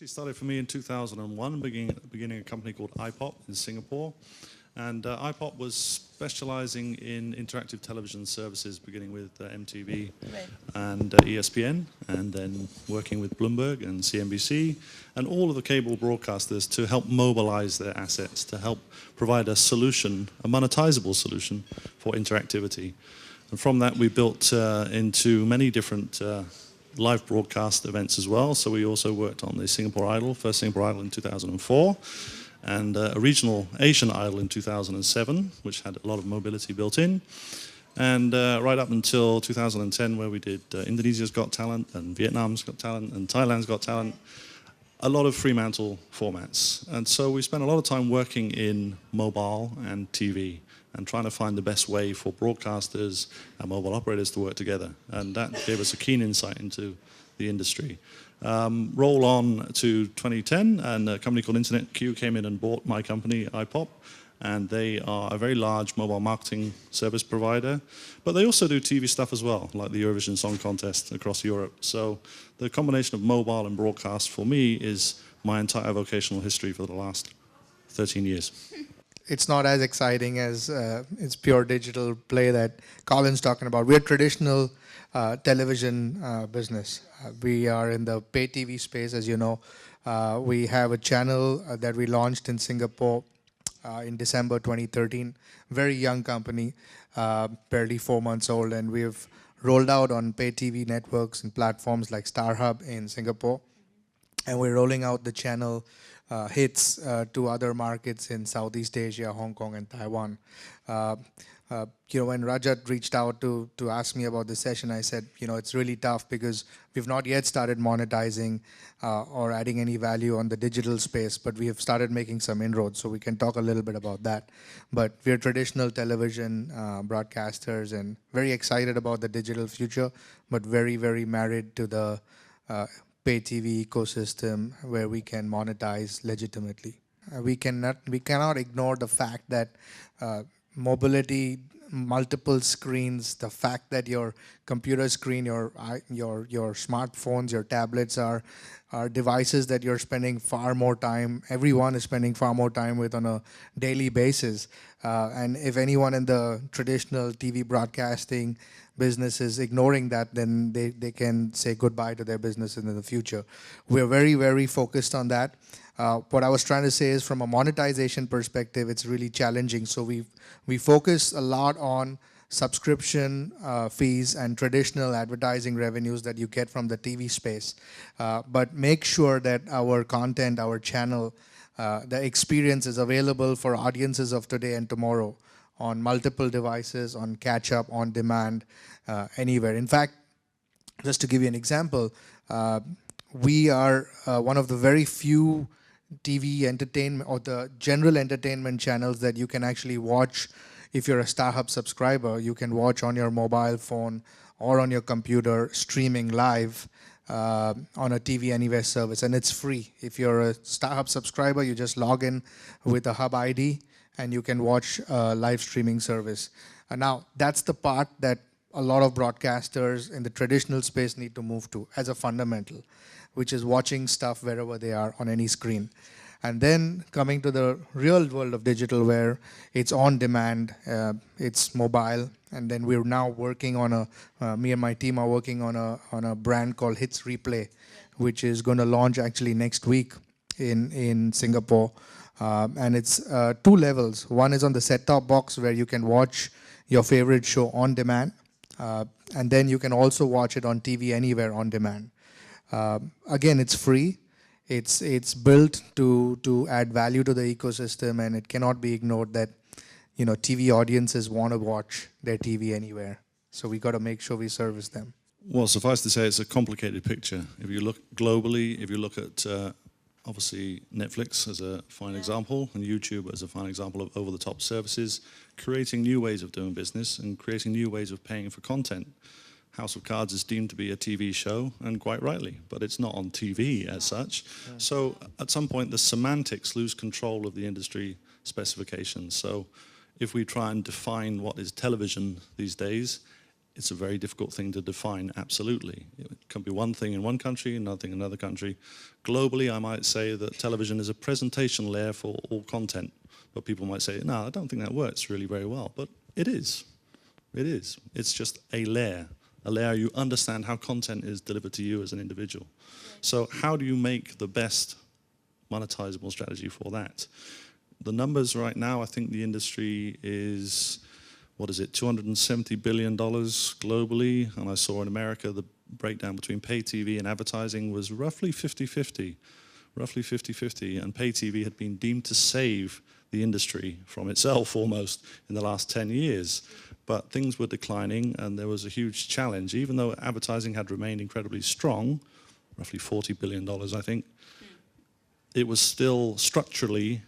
Actually started for me in 2001, beginning a company called iPop in Singapore. And iPop was specializing in interactive television services, beginning with MTV and ESPN, and then working with Bloomberg and CNBC, and all of the cable broadcasters to help mobilize their assets, to help provide a solution, a monetizable solution for interactivity. And from that, we built into many different live broadcast events as well. So we also worked on the Singapore Idol, first Singapore Idol in 2004, and a regional Asian Idol in 2007, which had a lot of mobility built in. And right up until 2010, where we did Indonesia's Got Talent, and Vietnam's Got Talent, and Thailand's Got Talent, a lot of Fremantle formats. And so we spent a lot of time working in mobile and TV, and trying to find the best way for broadcasters and mobile operators to work together. And that gave us a keen insight into the industry. Roll on to 2010, and a company called InternetQ came in and bought my company, iPop, and they are a very large mobile marketing service provider, but they also do TV stuff as well, like the Eurovision Song Contest across Europe. So the combination of mobile and broadcast for me is my entire vocational history for the last 13 years. It's not as exciting as its pure digital play that Colin's talking about. We're traditional television business. We are in the pay TV space, as you know. We have a channel that we launched in Singapore in December 2013. Very young company, barely 4 months old, and we've rolled out on pay TV networks and platforms like StarHub in Singapore. And we're rolling out the channel hits to other markets in Southeast Asia, Hong Kong, and Taiwan. When Rajat reached out to ask me about this session, I said, it's really tough because we've not yet started monetizing or adding any value on the digital space, but we have started making some inroads, so we can talk a little bit about that. But we're traditional television broadcasters and very excited about the digital future, but very, very married to the pay TV ecosystem where we can monetize legitimately. We cannot ignore the fact that mobility, multiple screens, the fact that your computer screen, your smartphones, your tablets are devices that you're spending far more time, everyone is spending far more time with on a daily basis. And if anyone in the traditional TV broadcasting business is ignoring that, then they can say goodbye to their business in the future. We're very, very focused on that. What I was trying to say is from a monetization perspective, it's really challenging. So we focus a lot on subscription fees and traditional advertising revenues that you get from the TV space. But make sure that our content, our channel, the experience is available for audiences of today and tomorrow on multiple devices, on catch-up, on demand, anywhere. In fact, just to give you an example, we are one of the very few TV entertainment or the general entertainment channels that you can actually watch. If you're a StarHub subscriber, you can watch on your mobile phone or on your computer streaming live on a TV Anywhere service, and it's free. If you're a StarHub subscriber, you just log in with a Hub ID and you can watch a live streaming service. And now, that's the part that a lot of broadcasters in the traditional space need to move to as a fundamental, which is watching stuff wherever they are on any screen. And then coming to the real world of digital where it's on demand, it's mobile, and then we're now working on me and my team are working on a brand called Hits Replay, which is going to launch actually next week in Singapore. And it's 2 levels. One is on the set-top box where you can watch your favorite show on demand, and then you can also watch it on TV Anywhere on demand. Again, it's free. It's built to add value to the ecosystem, and it cannot be ignored that TV audiences want to watch their TV anywhere. So we got to make sure we service them. Well, suffice to say, it's a complicated picture. If you look globally, if you look at obviously Netflix as a fine example, and YouTube as a fine example of over-the-top services, creating new ways of doing business and creating new ways of paying for content. House of Cards is deemed to be a TV show, and quite rightly, but it's not on TV as such. Yeah. So at some point, the semantics lose control of the industry specifications. So if we try and define what is television these days, it's a very difficult thing to define, absolutely. It can be one thing in one country, another thing in another country. Globally, I might say that television is a presentation layer for all content. But people might say, no, I don't think that works really very well. But it is. It is. It's just a layer you understand how content is delivered to you as an individual. So how do you make the best monetizable strategy for that? The numbers right now, I think the industry is, what is it, $270 billion globally. And I saw in America the breakdown between pay TV and advertising was roughly 50-50. Roughly 50-50. And pay TV had been deemed to save the industry from itself almost in the last 10 years. But things were declining and there was a huge challenge. Even though advertising had remained incredibly strong, roughly $40 billion, I think, it was still structurally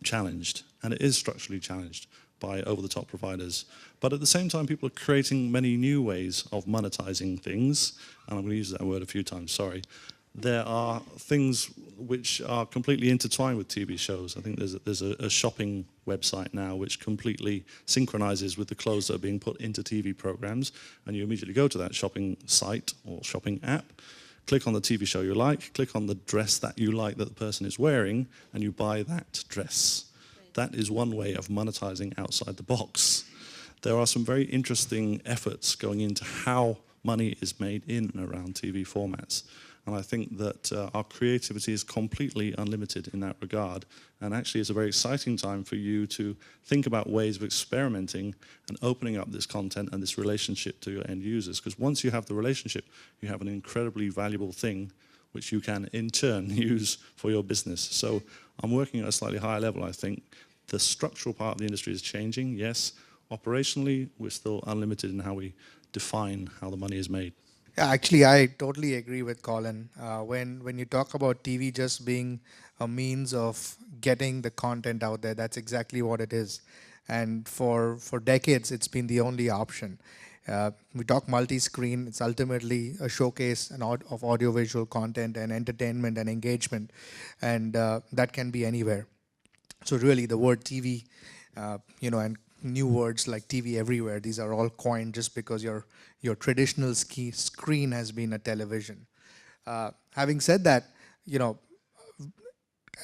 challenged, and it is structurally challenged by over-the-top providers. But at the same time, people are creating many new ways of monetizing things, and I'm going to use that word a few times, sorry. There are things which are completely intertwined with TV shows. I think there's a shopping website now which completely synchronizes with the clothes that are being put into TV programs, and you immediately go to that shopping site or shopping app, click on the TV show you like, click on the dress that you like that the person is wearing, and you buy that dress. That is one way of monetizing outside the box. There are some very interesting efforts going into how money is made in and around TV formats. And I think that our creativity is completely unlimited in that regard. And actually it's a very exciting time for you to think about ways of experimenting and opening up this content and this relationship to your end users. Because once you have the relationship, you have an incredibly valuable thing which you can in turn use for your business. So I'm working at a slightly higher level, I think. The structural part of the industry is changing, yes. Operationally, we're still unlimited in how we define how the money is made. Yeah, actually, I totally agree with Colin. When you talk about TV just being a means of getting the content out there, that's exactly what it is. And for decades, it's been the only option. We talk multi-screen, it's ultimately a showcase of audiovisual content and entertainment and engagement, and that can be anywhere. So really, the word TV, and new words like TV everywhere, these are all coined just because your traditional screen has been a television. Having said that,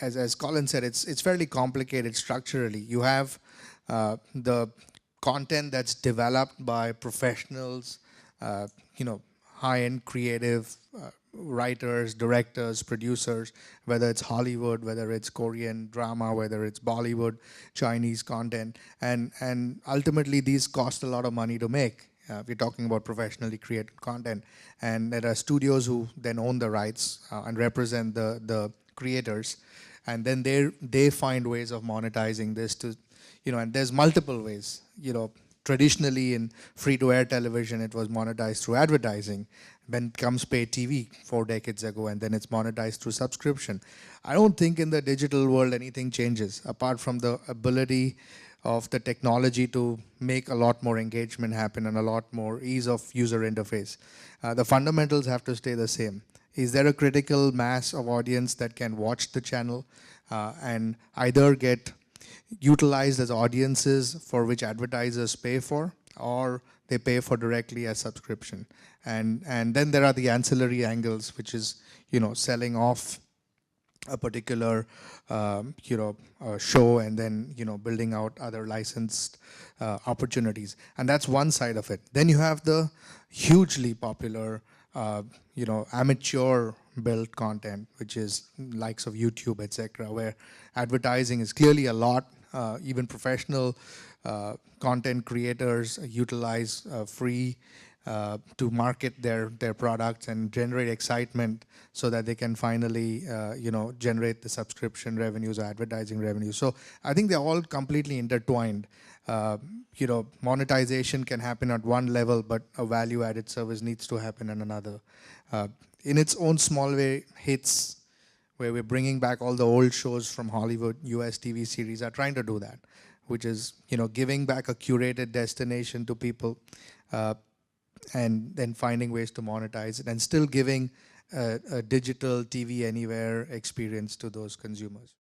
as Colin said, it's fairly complicated structurally. You have the content that's developed by professionals, high-end creative writers, directors, producers, whether it's Hollywood, whether it's Korean drama, whether it's Bollywood, Chinese content, and ultimately these cost a lot of money to make. We're talking about professionally created content, and there are studios who then own the rights and represent the creators, and then they find ways of monetizing this to, and there's multiple ways. Traditionally in free-to-air television, it was monetized through advertising. Then comes pay TV 4 decades ago, and then it's monetized through subscription. I don't think in the digital world anything changes, apart from the ability of the technology to make a lot more engagement happen and a lot more ease of user interface. The fundamentals have to stay the same. Is there a critical mass of audience that can watch the channel and either get utilized as audiences for which advertisers pay for, or they pay for directly as subscription? And then there are the ancillary angles, which is selling off a particular show and then building out other licensed opportunities, and that's one side of it. Then you have the hugely popular amateur built content, which is likes of YouTube, etc., where advertising is clearly a lot. Even professional content creators utilize free to market their products and generate excitement so that they can finally generate the subscription revenues or advertising revenues. So I think they're all completely intertwined. Monetization can happen at one level, but a value-added service needs to happen in another. In its own small way, hits where we're bringing back all the old shows from Hollywood, US TV series are trying to do that, which is giving back a curated destination to people and then finding ways to monetize it and still giving a digital TV anywhere experience to those consumers.